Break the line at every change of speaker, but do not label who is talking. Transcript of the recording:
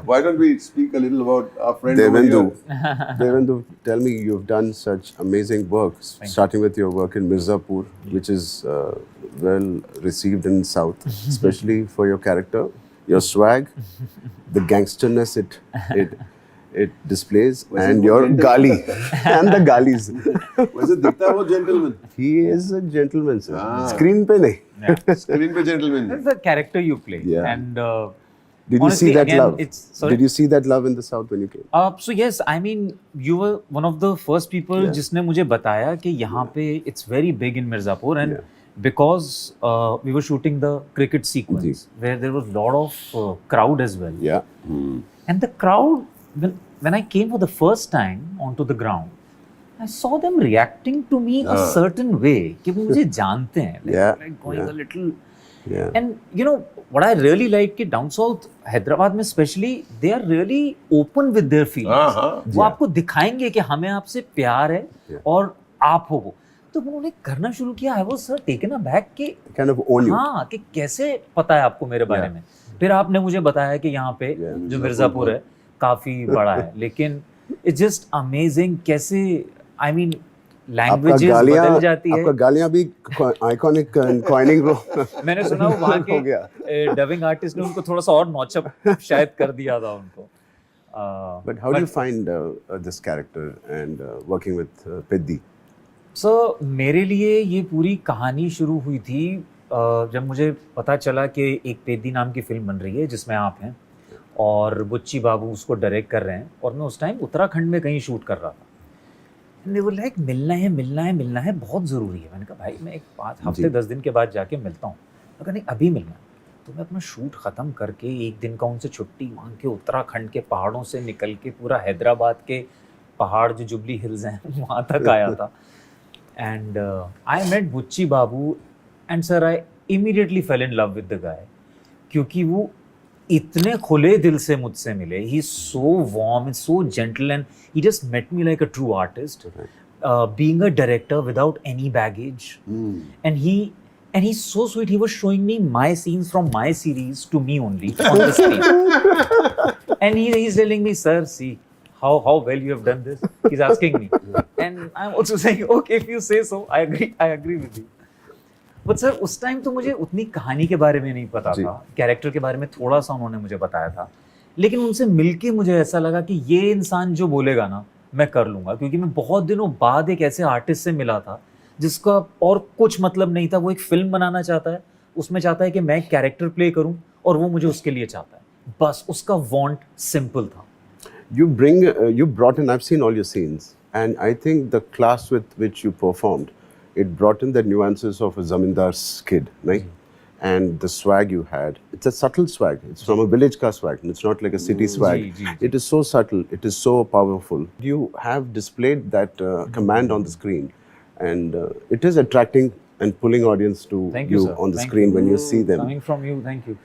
Why don't we speak a little about our friend over
Devendu,
here?
Devendu, tell me, you've done such amazing work, starting with your work in Mirzapur, which is well received in South, especially for your character, your swag, the gangsterness it displays, and your gali and the galis.
वैसे दिखता है वो gentleman.
He is a gentleman, sir. Screen pe nahi.
Screen पे gentleman.
That's the character you play.
Yeah.
And
Did you
honestly,
see that
again,
love?
sorry?
Did you see that love in the South when you came?
So yes, I mean, you were one of the first people जिसने मुझे बताया कि यहाँ पे it's very big in Mirzapur, and because we were shooting the cricket sequence where there was a lot of crowd as well.
Yeah.
And the crowd, when I came for the first time onto the ground, I saw them reacting to me a certain way कि वो मुझे जानते हैं, like going a little.
Yeah.
And you know what I really like कि down south Hyderabad में especially they are really open with their feelings. वो आपको दिखाएंगे कि हमें आपसे प्यार है और आप हो वो. तो उन्होंने करना शुरू किया. I was taken aback कि
Kind of own you.
हाँ कि कैसे पता है आपको मेरे बारे में. फिर आपने मुझे बताया कि यहाँ पे जो मिर्जापुर है काफी बड़ा है, लेकिन it's just amazing कैसे I mean लैंग्वेजेस बदल जाती है.
आपका गालियां भी आइकॉनिक कॉइनिंग रो.
मैंने सुना वो वहाँ के डबिंग आर्टिस्ट ने उनको थोड़ा सा और नौचप शायद कर दिया था उनको.
But how do you find this character and working with Peddi?
So मेरे लिए ये पूरी कहानी शुरू हुई थी जब मुझे पता चला कि एक पेद्दी नाम की फिल्म बन रही है जिसमें आप हैं और बुच्ची बाबू उसको डायरेक्ट कर रहे हैं, और मैं उस टाइम उत्तराखंड में कहीं शूट कर रहा था. And they were like, मिलना है, बहुत ज़रूरी है. मैंने कहा भाई मैं एक 5 हफ्ते 10 दिन के बाद जाके मिलता हूँ. मैं कहा नहीं अभी मिलना है. तो मैं अपना शूट ख़त्म करके एक दिन का उनसे छुट्टी मांग के उत्तराखंड के पहाड़ों से निकल के पूरा हैदराबाद के पहाड़ जो जुबली हिल्स हैं वहाँ तक आया था. And I met Buchi Babu and sir I immediately fell in love with the guy, क्योंकि वो इतने खुले दिल से मुझसे मिले. He is so warm and so gentle and he just met me like a true artist, being a director without any baggage. And he's so sweet. He was showing me my scenes from my series to me only on the screen. And he's telling me, sir, see how well you have done this. He's asking me. And I'm also saying, okay, if you say so, I agree with you. But sir, उस time तो मुझे उतनी कहानी के बारे में नहीं पता था. कैरेक्टर के बारे में थोड़ा सा उन्होंने मुझे बताया था. लेकिन उनसे मिलके मुझे ऐसा लगा कि ये इंसान जो बोलेगा ना मैं कर लूँगा, क्योंकि मैं बहुत दिनों बाद एक ऐसे आर्टिस्ट से मिला था जिसका और कुछ मतलब नहीं था. वो एक फिल्म बनाना चाहता है, उसमें चाहता है कि मैं एक कैरेक्टर प्ले करूं और वो मुझे उसके लिए चाहता है. बस उसका वांट सिंपल था.
You brought in, I've seen all your scenes, and I think the class with which you performed, it brought in the nuances of a zamindar's kid, right? And the swag you had, it's a subtle swag. It's from a village ka swag. It's not like a city swag. It is so subtle. It is so powerful. You have displayed that command on the screen. And it is attracting and pulling audience to you on the screen when you see them.
Coming from you, thank you.